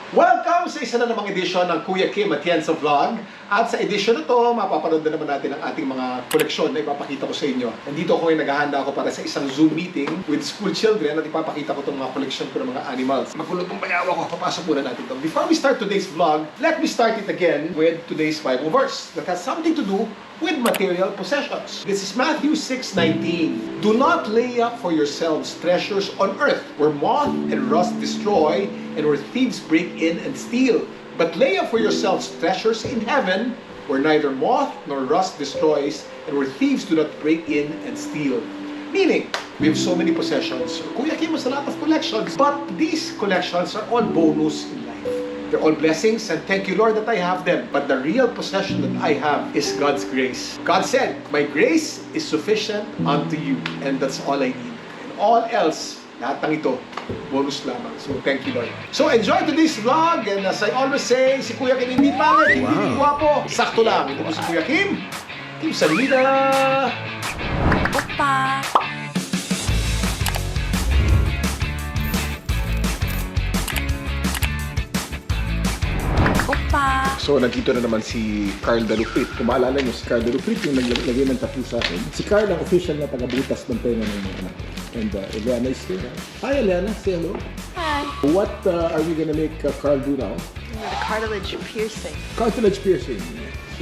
Welcome sa isa na namang edisyon ng Kuya Kim Atienza Vlog. At sa edisyon na to, mapapanood na naman natin ang ating mga koleksyon na ipapakita ko sa inyo. Nandito ako ngayon, naghahanda ako para sa isang Zoom meeting with school children at ipapakita ko itong mga koleksyon ko ng mga animals. Magulot ng bayaw ako, papasok muna natin ito. Before we start today's vlog, let me start it again with today's Bible verse that has something to do with material possessions. This is Matthew 6:19. Do not lay up for yourselves treasures on earth, where moth and rust destroy, and where thieves break in and steal. But lay up for yourselves treasures in heaven, where neither moth nor rust destroys, and where thieves do not break in and steal. Meaning, we have so many possessions. Kuya Kim has a lot of collections, but these collections are all bonus in life. They're all blessings, and thank you, Lord, that I have them. But the real possession that I have is God's grace. God said, my grace is sufficient unto you, and that's all I need. And all else, lahat ng ito, bonus lamang. So, thank you, Lord. So, enjoy today's vlog. And as I always say, si Kuya Kim hindi pangit, hindi guwapo. Sakto lang. Ito po si Kuya Kim. Kim Salida. Opa! Opa! So, nandito na naman si Carl Dalupit. Kung maalala nyo, si Carl Dalupit yung naglagay ng tattoo sa akin. Si Carl ang official na taga-butas ng tenga ng mga anak. And Eliana is here. Hi, Eliana. Say hello. Hi! What are we gonna make Carl do now? The cartilage piercing. Cartilage piercing.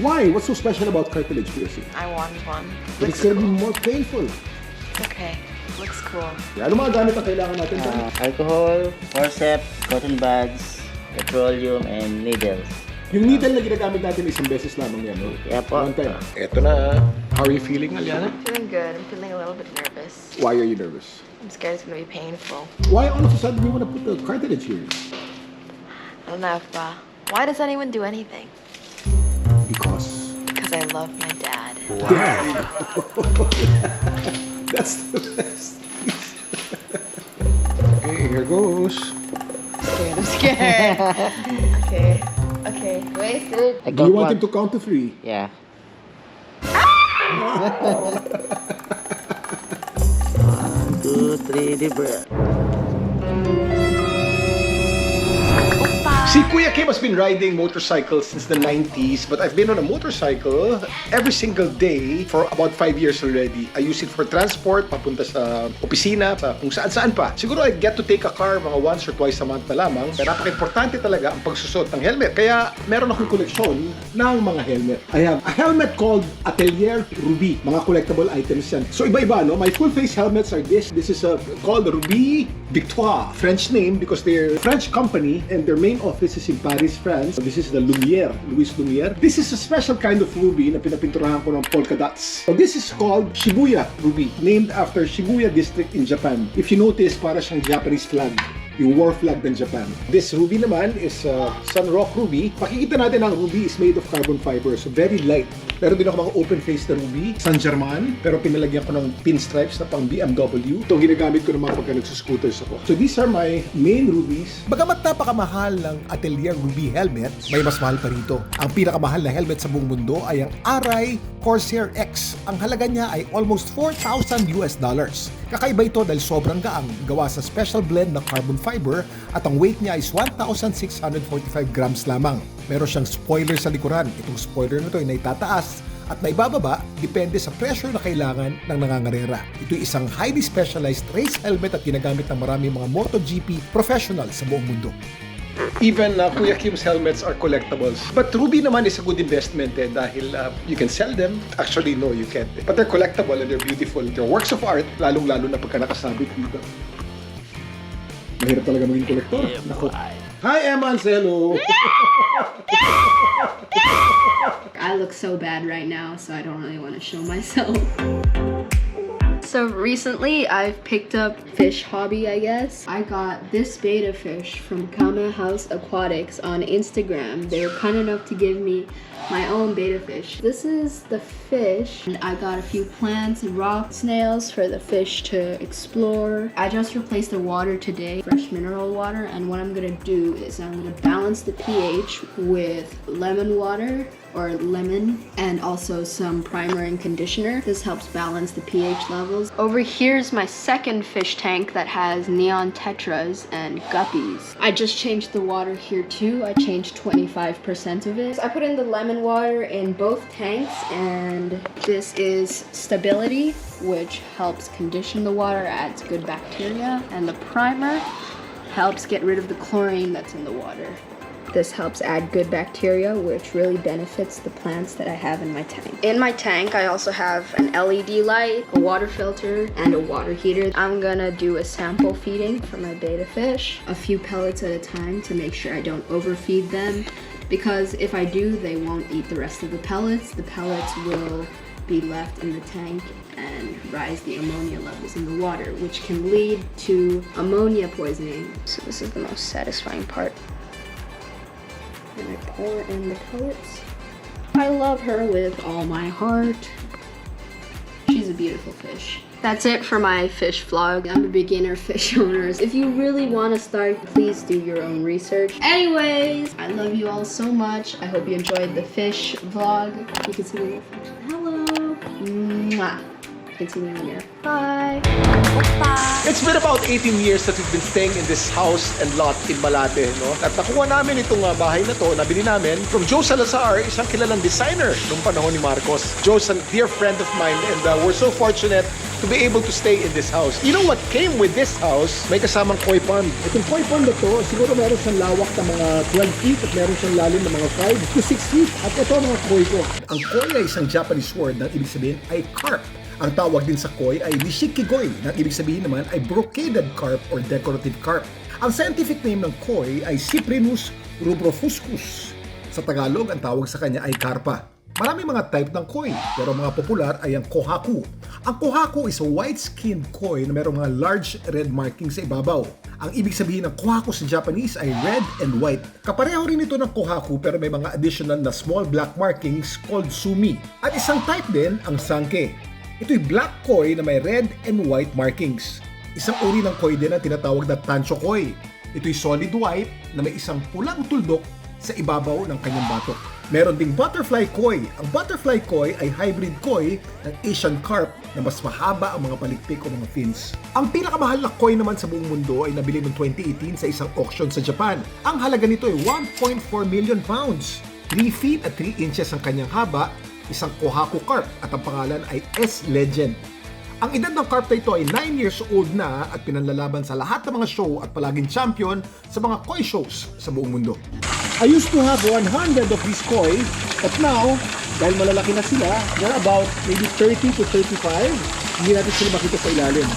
Why? What's so special about cartilage piercing? I want one. But it's gonna be more painful. Okay. Looks cool. Ano mga gamit ang kailangan natin? Alcohol, forceps, cotton buds, petroleum, and needles. Yung needle na ginagamit natin isang beses lamang yan, no? Yeah po. One time. Eto na. How are you feeling, Eliana? Feeling good. I'm feeling a little bit nervous. Why are you nervous? I'm scared it's gonna be painful. Why all of a sudden you want to put the cartilage here? I don't know, Pa. Why does anyone do anything? Because Because I love my dad. Dad. That's the best. Okay, here goes. I'm scared. Okay. Okay. Wait. Do you want him to count to 3? Yeah. 1, 2, 3, deep breath. Si Kuya Kim has been riding motorcycles since the 90s, but I've been on a motorcycle every single day for about 5 years already. I use it for transport, papunta sa opisina, sa kung saan-saan pa. Siguro I get to take a car mga once or twice a month na lamang. Pero napaka-importante talaga ang pagsusot ng helmet. Kaya meron akong koleksyon ng mga helmet. I have a helmet called Atelier Ruby. Mga collectible items yan. So iba-iba, no? My full face helmets are this. This is called Ruby Victoire. French name because they're a French company and their main office is in Paris, France. So this is the Lumiere, Louis Lumiere. This is a special kind of ruby na pinapinturahan ko ng polka dots. So this is called Shibuya Ruby, named after Shibuya district in Japan. If you notice, para siyang Japanese flag. Yung war flag ng Japan. This ruby naman is Sun Rock Ruby. Makikita natin ang ruby is made of carbon fiber, so very light. Pero din ako mga open face na ruby, San German, pero pinalagyan ko ng pinstripes na pang BMW. Ito ginagamit ko naman pagka nagsuscooters ako. So these are my main rubies. Bagamat napakamahal ng Atelier Ruby helmet, may mas mahal pa rito. Ang pinakamahal na helmet sa buong mundo ay ang Arai Corsair X. Ang halaga niya ay almost $4,000 US. Kakaiba ito dahil sobrang gaang, gawa sa special blend ng carbon fiber at ang weight niya is 1,645 grams lamang. Meron siyang spoiler sa likuran. Itong spoiler na ito ay naitataas at naibababa depende sa pressure na kailangan ng nangangarera. Ito ay isang highly specialized race helmet at ginagamit ng maraming mga MotoGP professional sa buong mundo. Even Kuya Kim's helmets are collectibles. But Ruby naman is a good investment dahil you can sell them. Actually, no, you can't. But they're collectible and they're beautiful. They're works of art, lalong-lalo na pagka nakasabit dito. Mahirap talaga maging collector. Nako. Hi, Emma. Say hello. I look so bad right now, so I don't really want to show myself. So recently I've picked up fish hobby, I guess. I got this betta fish from Kama House Aquatics on Instagram. They were kind enough to give me my own betta fish. This is the fish, and I got a few plants and rock snails for the fish to explore. I just replaced the water today, fresh mineral water, and what I'm gonna do is I'm gonna balance the pH with lemon water or lemon, and also some primer and conditioner. This helps balance the pH levels. Over here's my second fish tank that has neon tetras and guppies. I just changed the water here too. I changed 25% of it. I put in the lemon water in both tanks, and this is stability, which helps condition the water, adds good bacteria, and the primer helps get rid of the chlorine that's in the water. This helps add good bacteria, which really benefits the plants that I have in my tank. In my tank, I also have an LED light, a water filter, and a water heater. I'm gonna do a sample feeding for my betta fish, a few pellets at a time to make sure I don't overfeed them, because if I do, they won't eat the rest of the pellets. The pellets will be left in the tank and rise the ammonia levels in the water, which can lead to ammonia poisoning. So this is the most satisfying part. And I pour in the pellets. I love her with all my heart. She's a beautiful fish. That's it for my fish vlog. I'm a beginner fish owner. If you really want to start, please do your own research. Anyways, I love you all so much. I hope you enjoyed the fish vlog. You can see me. Hello. Mwah. You can see me here. Bye. It's been about 18 years that we've been staying in this house and lot in Malate, no? At nakuha namin itong bahay na to, nabili namin from Joe Salazar, isang kilalang designer noong panahon ni Marcos. Joe's a dear friend of mine, and we're so fortunate to be able to stay in this house. You know what came with this house? May kasamang koi pond. Itong koi pond na to, siguro meron siyang lawak na mga 12 feet at meron siyang lalim na mga 5 to 6 feet. At ito ang mga koi ko. Ang koi ay isang Japanese word na ibig sabihin ay carp. Ang tawag din sa koi ay nishikigoi, na ibig sabihin naman ay brocaded carp or decorative carp. Ang scientific name ng koi ay Cyprinus rubrofuscus. Sa Tagalog, ang tawag sa kanya ay karpa. Maraming mga type ng koi, pero mga popular ay ang kohaku. Ang kohaku is a white-skinned koi na mayroong mga large red markings sa ibabaw. Ang ibig sabihin ng kohaku sa Japanese ay red and white. Kapareho rin ito ng kohaku pero may mga additional na small black markings called sumi. At isang type din ang sanke. Ito'y black koi na may red and white markings. Isang uri ng koi din ang tinatawag na tancho koi. Ito'y solid white na may isang pulang tuldok sa ibabaw ng kanyang batok. Meron ding butterfly koi. Ang butterfly koi ay hybrid koi ng Asian carp na mas mahaba ang mga palikpik o mga fins. Ang pinakamahal na koi naman sa buong mundo ay nabili noong 2018 sa isang auction sa Japan. Ang halaga nito ay 1.4 million pounds. 3 feet at 3 inches ang kanyang haba, isang kohaku carp at ang pangalan ay S-Legend. Ang edad ng carp na ito ay 9 years old na at pinanlalaban sa lahat ng mga show at palaging champion sa mga koi shows sa buong mundo. I used to have 100 of these koi, but now, dahil malalaki na sila, they're about maybe 30 to 35. Hindi natin sila makita sa ilalim.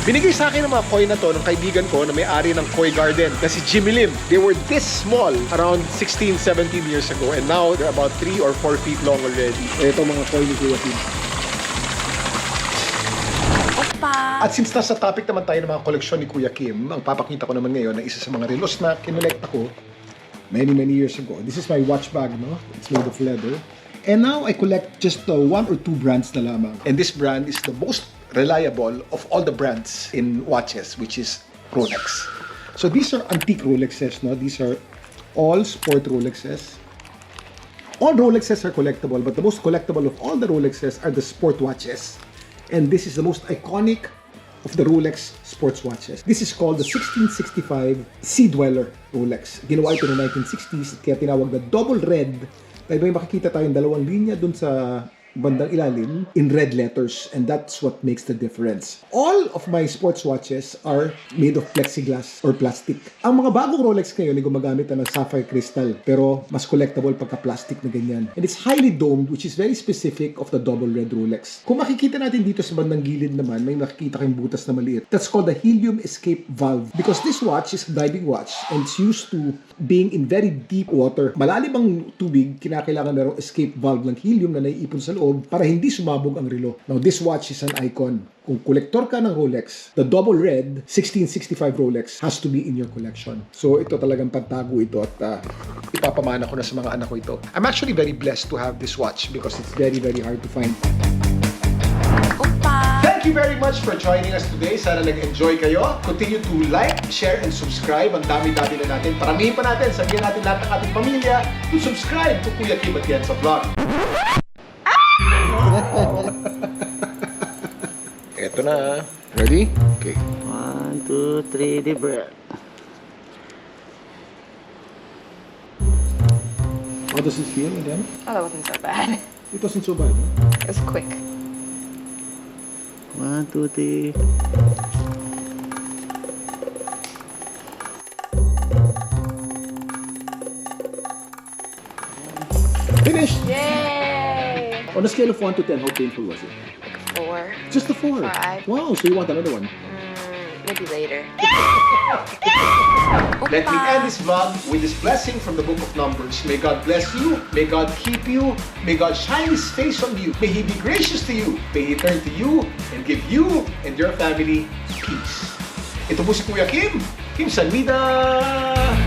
Binigay sa akin ng mga koi na to ng kaibigan ko na may-ari ng koi garden na si Jimmy Lim. They were this small around 16, 17 years ago, and now they're about 3 or 4 feet long already. Ito mga koi ni Kuya Kim. At since nasa topic naman tayo ng mga koleksyon ni Kuya Kim, ang papakita ko naman ngayon na isa sa mga relos na kinolekta ko many years ago. This is my watch bag, no? It's made of leather. And now I collect just 1 or 2 brands na lamang. And this brand is the most reliable of all the brands in watches, which is Rolex. So these are antique Rolexes, no? These are all sport Rolexes. All Rolexes are collectible, but the most collectible of all the Rolexes are the sport watches. And this is the most iconic of the Rolex sports watches. This is called the 1665 Sea Dweller Rolex. Ginawa ito noong 1960s, kaya tinawag na double red. Dahil may makikita tayong dalawang linya dun sa bandang ilalim in red letters, and that's what makes the difference. All of my sports watches are made of plexiglass or plastic. Ang mga bagong Rolex ngayon ay gumagamit na ng sapphire crystal, pero mas collectible pagka plastic na ganyan. And it's highly domed, which is very specific of the double red Rolex. Kung makikita natin dito sa bandang gilid naman, may makikita kayong butas na maliit. That's called the helium escape valve, because this watch is a diving watch and it's used to being in very deep water. Malalim ang tubig, kinakailangan merong escape valve ng helium na naiipon sa loob para hindi sumabog ang relo. Now, this watch is an icon. Kung kolektor ka ng Rolex, the double red 1665 Rolex has to be in your collection. So, ito talagang pantago ito at ipapamana ko na sa mga anak ko ito. I'm actually very blessed to have this watch because it's very hard to find. Thank you very much for joining us today. Sana nag-enjoy kayo. Continue to like, share, and subscribe. Ang dami-dami na natin. Paramihin pa natin. Sabihin natin lahat ng ating pamilya to subscribe to Kuya Kim Atienza Vlog. Eto na. Ready? Okay. 1, 2, 3, deep breath. How does it feel again? Oh, that wasn't so bad. It wasn't so bad, no? It was quick. 1, 2, 3. Finished! Yay! On a scale of 1 to 10, how painful was it? Like 4. Just a 4. 5. Wow, so you want another one? Maybe later. Let me end this vlog with this blessing from the book of Numbers. May God bless you. May God keep you. May God shine His face on you. May He be gracious to you. May He turn to you and give you and your family peace. Ito po si Kuya Kim. Kim Sanmida!